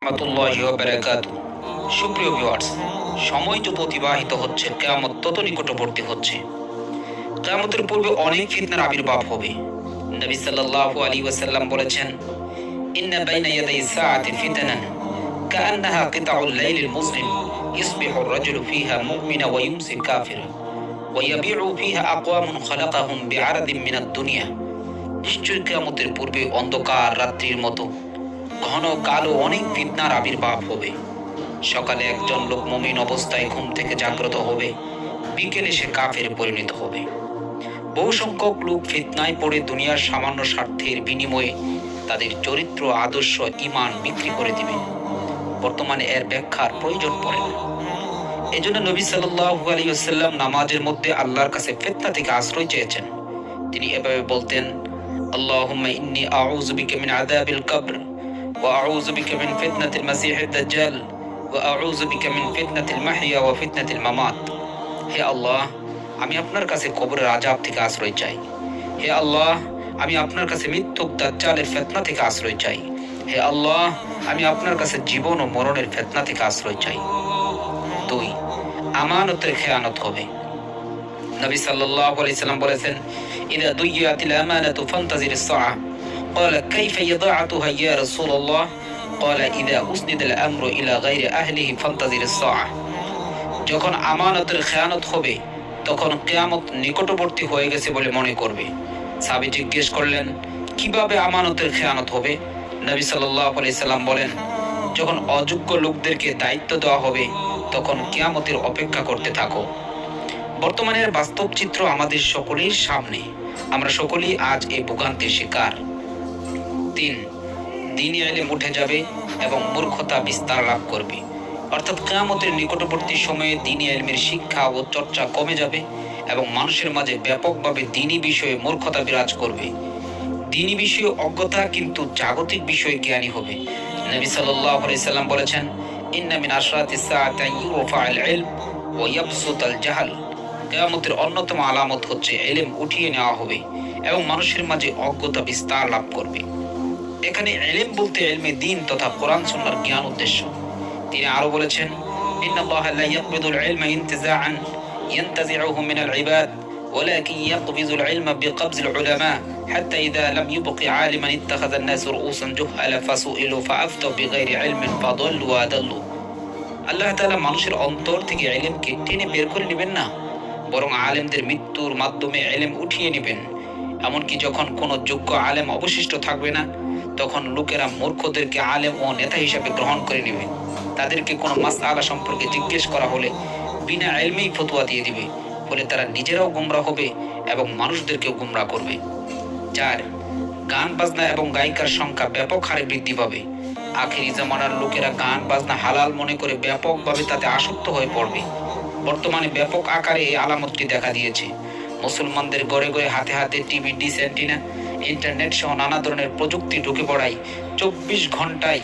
রাহমাতুল্লাহি ওয়া বারাকাতুহু। সুপ্রিয় ভিউয়ার্স, সময় যত অতিবাহিত হচ্ছে কিয়ামত তত নিকটবর্তী হচ্ছে। কিয়ামতের পূর্বে অনেক ফিতনার আবির্ভাব হবে। নবী সাল্লাল্লাহু আলাইহি ওয়াসাল্লাম বলেছেন, ইন্না বাইনা ইয়াদাই সাআতি ফিতানান কাআন্নাহা কিতাউল লাইলিল মুসলিম ইসবিহু আর-রাজুলু ফিহা মুমিনা ওয়া ইউমসি কাফিরা ওয়া ইয়াবিউ ফিহা আকওয়ামুন খালাকাহুম বিআরাদিন মিনাদ দুনিয়া। নিশ্চয়ই কিয়ামতের পূর্বে অন্ধকার রাত্রির মতো ঘন কালো অনেক ফিতনার আবির্ভাব হবে। সকালে একজন লোক মুমিন অবস্থায় ঘুম থেকে জাগ্রত হবে, বিকেলে সে কাফের পরিণত হবে। বহু সংখ্যক লোক ফিতনায় পড়ে দুনিয়ার সামান্য স্বার্থের বিনিময়ে তাদের চরিত্র, আদর্শ, ঈমান বিক্রি করে দিবে। বর্তমানে এর ব্যাখ্যার প্রয়োজন পড়ে না। এজন্য নবী সাল্লাল্লাহু আলাইহি ওয়াসাল্লাম নামাজের মধ্যে আল্লাহর কাছে ফিতনা থেকে আশ্রয় চেয়েছেন। তিনি এভাবে বলতেন, আল্লাহুম্মা ইন্নী আউযু বিকা মিন আযাবিল কবর وأعوذ بك من فتنة المسيح الدجال وأعوذ بك من فتنة المحيا وفتنة الممات। হে আল্লাহ, আমি আপনার কাছে কবরের আযাব থেকে আশ্রয় চাই। হে আল্লাহ, আমি আপনার কাছে মিথ্যুক দাজ্জালের ফিতনা থেকে আশ্রয় চাই। হে আল্লাহ, আমি আপনার কাছে জীবন ও মরণের ফিতনা থেকে আশ্রয় চাই। 2, আমানতের খেয়ানত হবে। নবী সাল্লাল্লাহু আলাইহি সাল্লাম বলেছেন, ইযা দুইয়াতিল আমানাতু ফান্তাজিরিস সাআহ। قال كيف يضاعتها يا رسول الله؟ قال إذا أسند الأمر إلى غير أهله فانتظر الساعة। যখন আমানতের খেয়ানত হবে তখন কিয়ামত নিকটবর্তী হয়ে গেছে বলে মনে করবে। সাহাবী জিজ্ঞেস করলেন, কিভাবে আমানতের খেয়ানত হবে? নবী সাল্লাল্লাহু আলাইহি সাল্লাম বলেন, যখন অযোগ্য লোকদেরকে দায়িত্ব দেওয়া হবে তখন কিয়ামতের অপেক্ষা করতে থাকো। বর্তমানের বাস্তব চিত্র আমাদের সকলের সামনে। আমরা সকলেই আজ এই ভোগান্তির শিকার। 3, দ্বীনি ইলম উঠে যাবে এবং মূর্খতা বিস্তার লাভ করবে। অর্থাৎ কিয়ামতের নিকটবর্তী সময়ে দ্বীনি ইলমের শিক্ষা ও চর্চা কমে যাবে এবং মানুষের মাঝে ব্যাপকভাবে দ্বীনি বিষয়ে মূর্খতা বিরাজ করবে। দ্বীনি বিষয়ে অজ্ঞতা কিন্তু জাগতিক বিষয়ে জ্ঞানী হবে। নবী সাল্লাল্লাহু আলাইহি সাল্লাম বলেছেন, ইন্না মিন আশরাতিস সাআতি ইউরফা'আল ইলম ওয়া ইয়াবসুতাল জাহল। কিয়ামতের অন্যতম আলামত হচ্ছে ইলম উঠিয়ে নেওয়া হবে এবং মানুষের মাঝে অজ্ঞতা বিস্তার লাভ করবে। এখানে ইলম বলতে ইলমে দ্বীন তথা কোরআন সুন্নাহর জ্ঞান উদ্দেশ্য। তিনি আরো বলেছেন, ইন্নাল্লাহা লা ইয়াকবিদুল ইলমা ইনতিজাআন ইয়ানতাজিউহু মিনাল ইবাদ ওয়ালাকিন ইয়াকবিজুল ইলমা বিকবজিল উলামা হাত্তা ইযা লাম ইবকি আলিমান ইত্তাখাযা আন-নাসু রুউসান জুহালা ফাসুইলু ফাআফতাউ বিগাইরি ইলমিন ফাদাল্লু ওয়া আদাল্লু। আল্লাহ তাআলা মানুষের অন্তর থেকে ইলমকে টেনে বের করে নেবেন না, বরং আলেমদের মৃত্যুর মাধ্যমে ইলম উঠিয়ে নেবেন। এমনকি যখন কোনো যোগ্য আলেম অবশিষ্ট থাকবে না তখন লোকেরা মূর্খদেরকে আলেম ও নেতা হিসাবে গ্রহণ করে নেবে। তাদেরকে কোনো মাসআলা সম্পর্কে জিজ্ঞেস করা হলে বিনা ইলমেই ফতোয়া দিয়ে দিবে। ফলে তারা নিজেরাও গোমরাহ হবে এবং মানুষদেরকেও গোমরাহ করবে। 4, গান বাজনা এবং গায়িকার সংখ্যা ব্যাপক হারে বৃদ্ধি পাবে। আখিরি জামানার লোকেরা গান বাজনা হালাল মনে করে ব্যাপকভাবে তাতে আসক্ত হয়ে পড়বে। বর্তমানে ব্যাপক আকারে এই আলামতটি দেখা দিয়েছে। মুসলমানদের ঘরে ঘরে হাতে হাতে টিভি, ডিশ অ্যান্টিনা, ইন্টারনেট সহ নানা ধরনের প্রযুক্তি ঢুকে পড়ায় 24 ঘন্টায়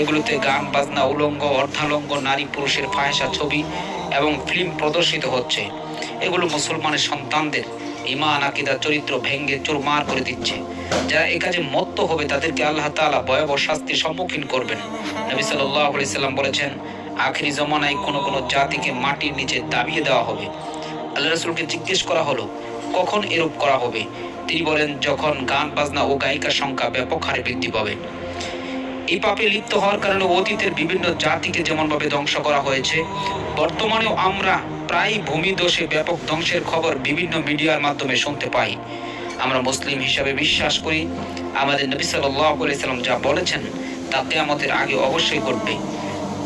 এগুলোতে গান বাজনা, উলঙ্গ, অর্ধালঙ্গ, নারী পুরুষের ফাহেসা ছবি এবং ফিল্ম প্রদর্শিত হচ্ছে। এগুলো মুসলমানের সন্তানদের ঈমান, আকীদা, চরিত্র ভেঙে চুরমার করে দিচ্ছে। যারা এ কাজে মত্ত হবে তাদেরকে আল্লাহ তাআলা ভয়াবহ শাস্তির সম্মুখীন করবেন। নবী সাল্লাল্লাহু আলাইহি সাল্লাম বলেছেন, আখিরি জমানায় কোন কোন জাতিকে মাটির নিচে দাবিয়ে দেওয়া হবে। আল্লাহ রাসূলকে জিজ্ঞেস করা হলো, কখন এরূপ করা হবে? তিনি বলেন, যখন গান বাজনা ও গায়িকার সংখ্যা ব্যাপক হারে বৃদ্ধি পাবে। এই পাপে লিপ্ত হওয়ার কারণে অতীতের বিভিন্ন জাতিকে যেমনভাবে ধ্বংস করা হয়েছে, বর্তমানেও আমরা প্রায় ভূমিধসে ব্যাপক ধ্বংসের খবর বিভিন্ন মিডিয়ার মাধ্যমে শুনতে পাই। আমরা মুসলিম হিসাবে বিশ্বাস করি আমাদের নবী সাল্লাল্লাহু আলাইহি সাল্লাম যা বলেছেন তা কিয়ামতের আগে অবশ্যই ঘটবে।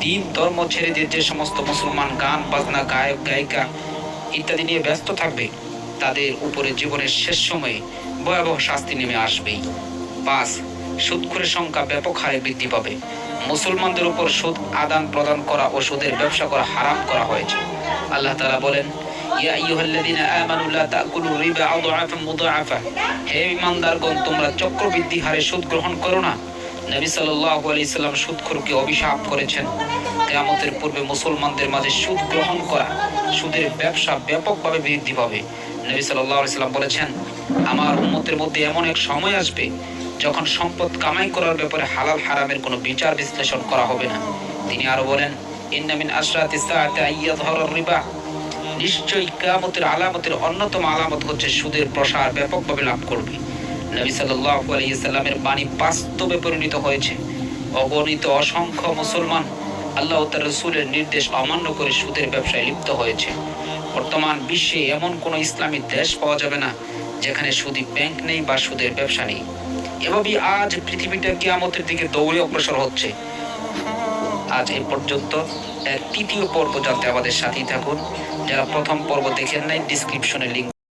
দ্বীন ধর্ম ছেড়ে যে সমস্ত মুসলমান গান বাজনা, গায়ক গায়িকা ইত্যাদি নিয়ে ব্যস্ত থাকবে তাদের উপরে জীবনের শেষ সময়ে ভয়াবহ শাস্তি নেমে আসবেই। 5, সুদখোরের সংখ্যা ব্যাপক হারে বৃদ্ধি পাবে। মুসলমানদের উপর সুদ আদান প্রদান করা ও সুদের ব্যবসা করা হারাম করা হয়েছে। আল্লাহ তাআলা বলেন, ইয়া আইয়ুহাল্লাযীনা আমানু লা তাকুলু রিবা আদআফান মুদাআফা। হে ঈমানদারগণ, তোমরা চক্রবৃদ্ধি হারে সুদ গ্রহণ করো না। নবী সাল্লাল্লাহু আলাইহি সাল্লাম সুদখোরকে অভিশাপ করেছেন। কিয়ামতের পূর্বে মুসলমানদের মাঝে সুদ গ্রহণ করা, সুদের ব্যবসা ব্যাপকভাবে বৃদ্ধি পাবে। নবী সাল্লাল্লাহু আলাইহি সাল্লাম বলেছেন, আমার উম্মতের মধ্যে এমন এক সময় আসবে যখন সম্পদ কামাই করার ব্যাপারে হালাল হারামের কোনো বিচার বিশ্লেষণ করা হবে না। তিনি আরো বলেন, ইন্না মিন আশরাতিস সাআতি আইয়াযহারার রিবা, নিশ্চয়ই কিয়ামতের আলামতের অন্যতম আলামত হচ্ছে সুদের প্রসার ব্যাপকভাবে লাভ করবে। নবী সাল্লাল্লাহু আলাইহি সাল্লামের বাণী বাস্তবে পরিণত হয়েছে। অগণিত অসংখ্য মুসলমান আল্লাহ ও তার রাসূলের নির্দেশ অমান্য করে সুদের ব্যবসায় লিপ্ত হয়েছে। বর্তমান বিশ্বে এমন কোনো ইসলামী দেশ পাওয়া যাবে না যেখানে সুদী ব্যাংক নেই বা সুদের ব্যবসা নেই। এভাবেই আজ পৃথিবীটা কিয়ামতের দিকে দৌড়ে অগ্রসর হচ্ছে। আজ এ পর্যন্ত তৃতীয় পর্ব জানতে আমাদের সাথেই থাকুন। যারা প্রথম পর্ব দেখেন নাই, ডিসক্রিপশনে লিংক